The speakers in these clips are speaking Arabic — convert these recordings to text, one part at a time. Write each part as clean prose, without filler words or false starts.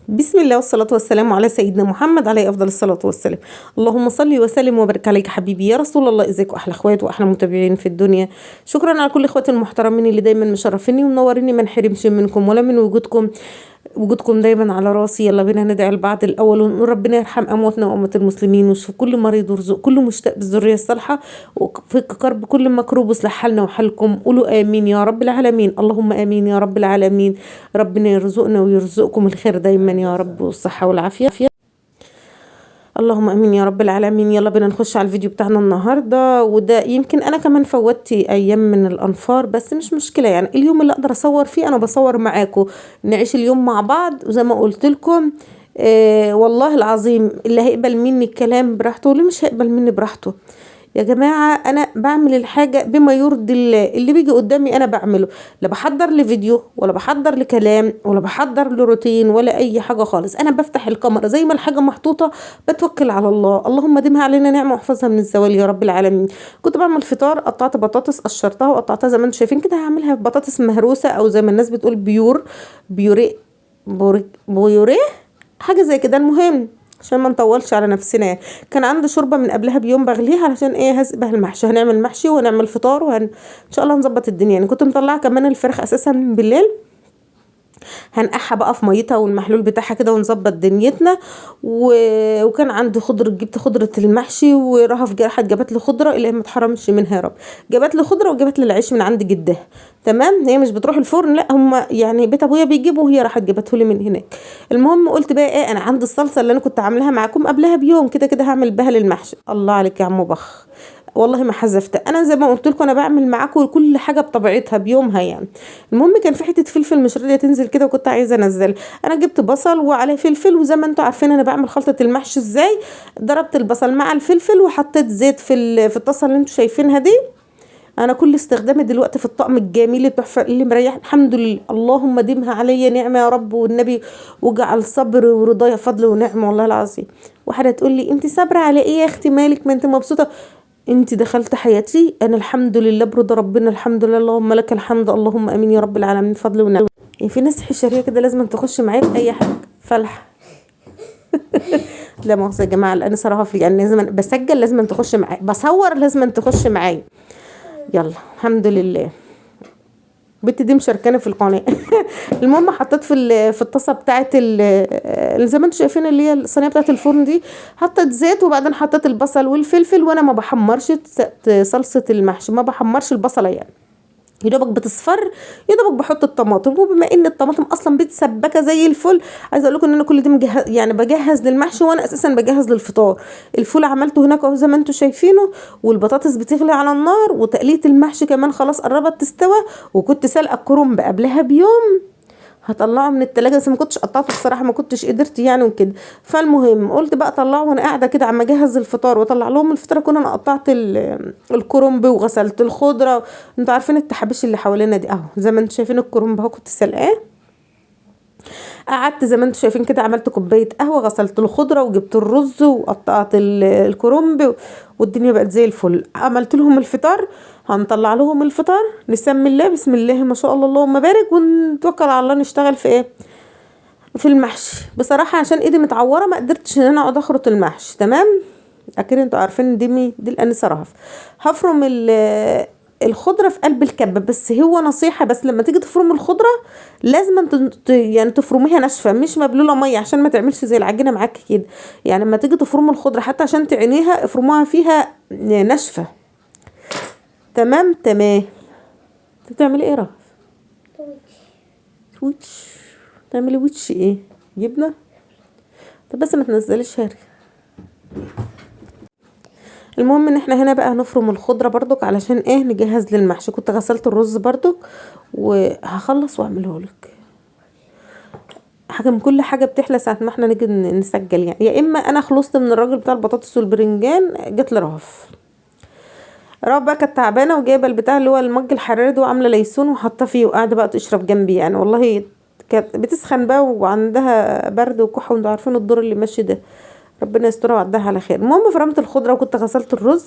بسم الله والصلاة والسلام على سيدنا محمد عليه أفضل الصلاة والسلام. اللهم صل وسلم وبارك عليك حبيبي يا رسول الله. ازيك وأحلى اخوات وأحلى متابعين في الدنيا. شكرا على كل اخواتي المحترمين اللي دايما مشرفيني ومنوريني، ما نحرمش منكم ولا من وجودكم دايما على راسي. يلا بينا ندعي لبعض الأول ونقول ربنا يرحم أمواتنا وأموات المسلمين، ويشفي كل مريض ويرزق كل مشتاق بالذرية الصالحة، وفك كرب كل مكروب، واصلح حالنا وحالكم. قولوا آمين يا رب العالمين. اللهم آمين يا رب العالمين. ربنا يرزقنا ويرزقكم الخير دايما يا رب، والصحة والعافية. اللهم امين يا رب العالمين. يلا بينا نخش على الفيديو بتاعنا النهارده، وده يمكن انا كمان فوتت ايام من الانفار، بس مش مشكله، يعني اليوم اللي اقدر اصور فيه انا بصور معاكم، نعيش اليوم مع بعض. وزي ما قلت لكم والله العظيم اللي هيقبل مني الكلام براحته واللي مش هيقبل مني براحته. يا جماعة أنا بعمل الحاجة بما يرضي الله، اللي بيجي قدامي أنا بعمله، لا بحضر لفيديو ولا بحضر لكلام ولا بحضر لروتين ولا أي حاجة خالص. أنا بفتح الكاميرا زي ما الحاجة محطوطة، بتوكل على الله. اللهم ديمها علينا نعمة واحفظها من الزوال يا رب العالمين. كنت بعمل فطار، قطعت بطاطس، قشرتها وقطعتها زي ما انتم شايفين كده. هعملها بطاطس مهروسة أو زي ما الناس بتقول بيوريه بيوريه حاجة زي كده. المهم عشان ما نطولش على نفسنا، يعني كان عندي شوربه من قبلها بيوم بغليها علشان هسقبها المحشي. هنعمل محشي وهنعمل فطار ان شاء الله نظبط الدنيا. يعني كنت مطلعه كمان الفراخ اساسا من بالليل، هنقعها بقى في ميتها والمحلول بتاعها كده ونظبط دنيتنا. وكان عندي خضره، جبت خضره المحشي، ورهف راحت جابت لي خضره اللي هي ما اتحرمش منها يا رب، جابت لي خضره وجابت لي العيش من عند جدها. تمام، هي مش بتروح الفرن، لا هم يعني بيت ابويا بيجيبوا وهي راحت جابته لي من هناك. المهم قلت بقى انا عندي الصلصه اللي انا كنت عاملاها معاكم قبلها بيوم كده كده، هعمل بها للمحشي. الله عليك يا عم بخ، والله ما حذفت. انا زي ما قلت لكم انا بعمل معاكم كل حاجه بطبيعتها بيومها يعني. المهم كان في حته فلفل مش راضيه تنزل كده وكنت عايزه انزلها. انا جبت بصل وعليه فلفل، وزي ما انتم عارفين انا بعمل خلطه المحشي ازاي. ضربت البصل مع الفلفل وحطيت زيت في الطاسه اللي انتم شايفينها دي. انا كل استخدامي دلوقتي في الطقم الجميل التحفه اللي مريح الحمد لله. اللهم ديمها عليا نعمه يا رب والنبي، وجعل صبر ورضايا فضل ونعمه والله العظيم. واحده تقول لي انت صابره على ايه يا اختي، مالك ما انت مبسوطه؟ انت دخلت حياتي انا الحمد لله برضا ربنا، الحمد لله اللهم لك الحمد. اللهم امين يا رب العالمين، فضل ونعمه. يعني في ناس حشريه كده لازم تخش معايا في اي حاجه فلح. لا مؤاخذه يا جماعه، لان صراحه في يعني لازم بسجل، لازم تخش معايا، بصور لازم تخش معايا. يلا الحمد لله. بنتي دي مشاركانه في القناه. المهم حطيت في الطاسه بتاعه اللي زي ما انتم شايفين اللي هي الصينيه بتاعه الفرن دي، حطيت زيت وبعدين حطيت البصل والفلفل. وانا ما بحمرش صلصه المحشي، ما بحمرش البصله يعني، يا دوبك بتصفر، يا دوبك بحط الطماطم. وبما ان الطماطم اصلا بتسبكه زي الفل، عايزه اقول لكم ان انا كل دي يعني بجهز للمحشي وانا اساسا بجهز للفطار. الفول عملته هناك اهو زي ما انتم شايفينه، والبطاطس بتغلي على النار، وتقليه المحشي كمان خلاص قربت تستوى. وكنت سالقه الكرنب قبلها بيوم، هطلعه من التلاجة بس ما كنتش قطعته بصراحه، ما كنتش قدرت يعني وكده. فالمهم قلت بقى اطلعه وانا قاعده كده عم اجهز الفطار واطلع لهم الفطار. كنا انا قطعت الكرنب وغسلت الخضره. انتوا عارفين التحابيش اللي حوالينا دي اهو زي ما انتوا شايفين، الكرنب اهو كنت سلقاه. قعدت زي ما انتوا شايفين كده، عملت كوبايه قهوه، غسلت الخضره وجبت الرز وقطعت الكرنب، والدنيا بقت زي الفل. عملت لهم الفطار، هنطلع لهم الفطار، نسمي الله بسم الله ما شاء الله اللهم بارك، ونتوكل على الله نشتغل في ايه، في المحشي. بصراحه عشان ايدي متعوره ما قدرتش ان انا اقعد اخرط المحشي. تمام، اكيد انتوا عارفين دي الانسه رهف. هفرم الخضره في قلب الكبه، بس هو نصيحه، بس لما تيجي تفرم الخضره لازم يعني تفرميها ناشفه مش مبلوله ميه، عشان ما تعملش زي العجينه معاك كده. يعني لما تيجي تفرموا الخضره حتى عشان تعينيها افرموها فيها ناشفه. تمام تمام. انت بتعملي ايه رهف؟ ويتش. تعملي ويتش ايه؟ جبنه؟ طب بس ما تنزليش هاري. المهم ان احنا هنا بقى هنفرم الخضره برضك علشان نجهز للمحشي. كنت غسلت الرز برضك وهخلص واعمله لك. حاجه من كل حاجه بتحلى ساعه ما احنا نيجي نسجل يعني. يا اما انا خلصت من الراجل بتاع البطاطس والبرنجان، جت لرهف. رهف بقى كانت تعبانه وجايبه البتاع اللي هو المج الحراري ده وعامله ليسون وحاطه فيه وقاعده بقى تشرب جنبي يعني. والله كانت بتسخن بقى وعندها برد وكحه، وانتوا عارفين الدور اللي ماشي ده، ربنا يسترها وعدها على خير. المهم فرمت الخضره وكنت غسلت الرز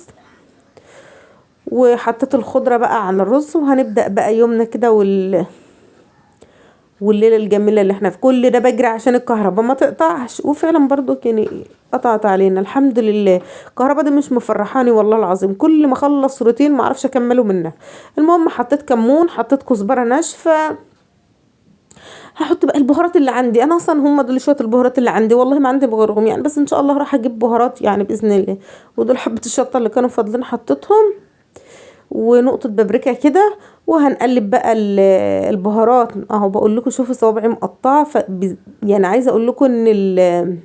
وحطيت الخضره بقى على الرز، وهنبدا بقى يومنا كده والليله الجميله اللي احنا في كل ده بجري عشان الكهرباء ما تقطعش، وفعلا برضو يعني قطعت علينا الحمد لله. الكهرباء دي مش مفرحاني والله العظيم، كل ما اخلص روتين ما اعرفش اكمله منها. المهم حطيت كمون، حطيت كزبره ناشفه، هحط بقى البهارات اللي عندي. انا اصلا هم دول شويه البهارات اللي عندي، والله ما عندي بغيرهم يعني، بس ان شاء الله راح اجيب بهارات يعني باذن الله. ودول حبه الشطه اللي كانوا فاضلين حطيتهم، ونقطه بابريكا كده. وهنقلب بقى البهارات اهو. بقول لكم شوفوا صوابعي مقطعه يعني عايزه اقول لكم ان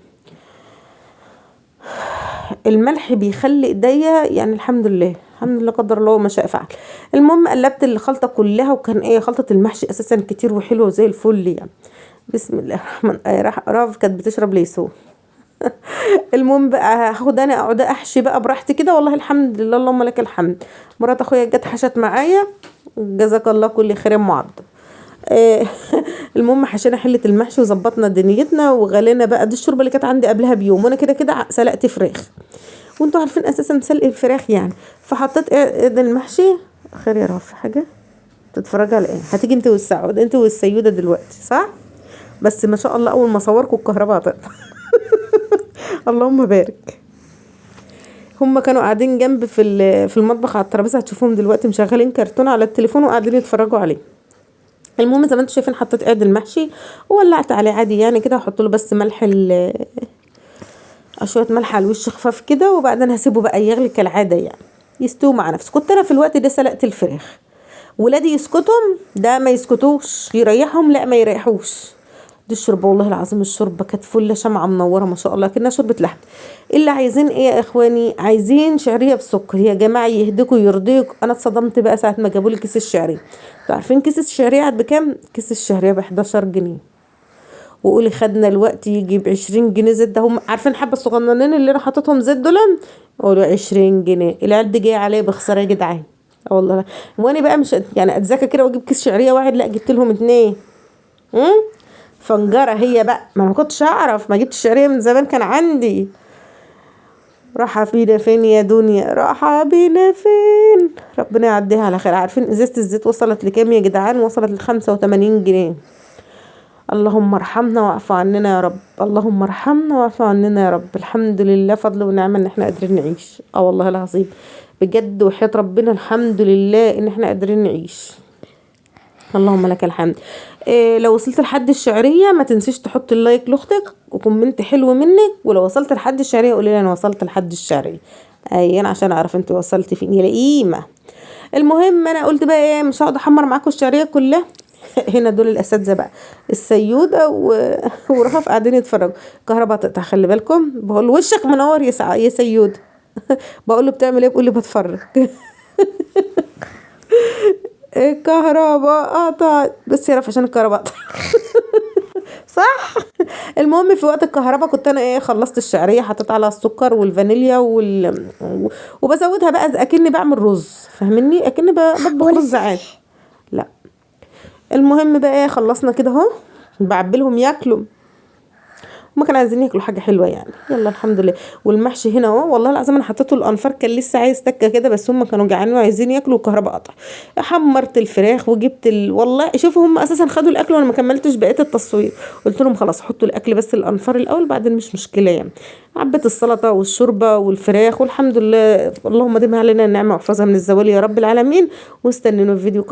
الملح بيخلي ايديا يعني الحمد لله الحمد لله قدر الله ما شاء فعل. المهم قلبت الخلطه كلها، وكان ايه خلطه المحشي اساسا كتير وحلوه زي الفل يعني. بسم الله الرحمن راف كانت بتشرب ليسون. المهم بقى هاخد انا اقعد احشي بقى براحتي كده، والله الحمد لله اللهم لك الحمد. مرات اخويا جت حشت معايا، جزاك الله كل خير يا ام عبد. آه، المهم حشينا حله المحشي وظبطنا دنيتنا وغلينا بقى. دي الشوربه اللي كانت عندي قبلها بيوم، وانا كده كده سلقت فراخ، وانتوا عارفين اساسا سلق الفراخ يعني. فحطيت ايد المحشي. خير يا رف حاجه تتفرج على ايه؟ هتيجي انت والسعود انت والسيوده دلوقتي صح؟ بس ما شاء الله اول ما صوركم الكهرباء هتقطع. اللهم بارك. هم كانوا قاعدين جنب في المطبخ على الترابيزه، هتشوفوهم دلوقتي مشغلين كرتون على التليفون وقاعدين يتفرجوا عليه. المهم زي ما انتم شايفين حطيت قاعد المحشي وولعت عليه عادي يعني كده، هحط له بس ملح شويه ملح على الوش خفاف كده، وبعدين هسيبه بقى يغلي كالعاده يعني يستوي مع نفسه. كنت انا في الوقت ده سلقت الفراخ. ولادي يسكتهم ده ما يسكتوش، يريحهم لا ما يريحوش. دي الشوربه والله العظيم الشوربه كانت فله شمعه منوره ما شاء الله، كأنها شوربه لحم. اللي عايزين ايه يا اخواني؟ عايزين شعريه بسكر يا جماعه يهديكوا يرضيكوا. انا اتصدمت بقى ساعه ما جابوا لي كيس الشعريه. انتوا عارفين كيس الشعريه قاعد بكام؟ كيس الشعريه ب 11 جنيه. وقولي خدنا الوقت يجي ب20 جنيه زيت. ده هم عارفين حبه الصغننين اللي انا حاططهم زيت دول، قولوا 20 جنيه. العيال دي جايه عليا بخساره يا جدعان. اه والله لا. وانا بقى مش يعني اتذكى كده واجيب كيس شعريه واحد، لا جبت لهم 2. فنجرة هي بقى، ما كنتش اعرف، ما جبت الشعريه من زمان كان عندي. راحة بينا فين يا دنيا، راحة بينا فين. ربنا يعديها على خير. عارفين ازازة الزيت وصلت لكام يا جدعان؟ وصلت ل85 جنيه. اللهم ارحمنا واعف عننا يا رب، اللهم ارحمنا واعف عننا يا رب. الحمد لله فضل ونعمة ان احنا قادرين نعيش. اه والله العظيم بجد وحياة ربنا الحمد لله ان احنا قادرين نعيش. اللهم لك الحمد. إيه لو وصلت لحد الشعريه ما تنسيش تحط اللايك لاختك وكومنت حلو منك، ولو وصلت لحد الشعريه قولي لي انا وصلت لحد الشعريه. انا عشان اعرف انت وصلتي فين يا لئيمه. المهم انا قلت بقى ايه، مش هقعد احمر معاكم الشعريه كلها. هنا دول الاساتذه بقى السيوده ورهف قاعدين يتفرجوا. كهرباء تقطع خلي بالكم. بقول وشك منور يا سيوده. بقول له بتعمل ايه؟ بقول لي بتفرج. الكهرباء قطعت، بس يعرف عشان الكهرباء قطعت. صح. المهم في وقت الكهرباء كنت انا ايه خلصت الشعريه، حطيت عليها السكر والفانيليا وبزودها بقى اكني بعمل رز، فاهمني؟ اكني بطبخ رز عادي. لا المهم بقى ايه خلصنا كده اهو، بعبلهم ياكلوا. هما كانوا عايزين ياكلوا حاجه حلوه يعني. يلا الحمد لله. والمحشي هنا اهو والله العظيم انا حطيته الانفار كان لسه عايز تكه كده، بس هما كانوا جعانين وعايزين ياكلوا والكهرباء قطع. حمرت الفراخ وجبت والله شوفوا هما اساسا خدوا الاكل وانا ما كملتش بقيه التصوير. قلت لهم خلاص حطوا الاكل بس الانفار الاول بعدين مش مشكله يعني. عبيت السلطه والشوربه والفراخ والحمد لله. اللهم ديمها علينا النعمه واحفظها من الزوال يا رب العالمين. واستنوا الفيديو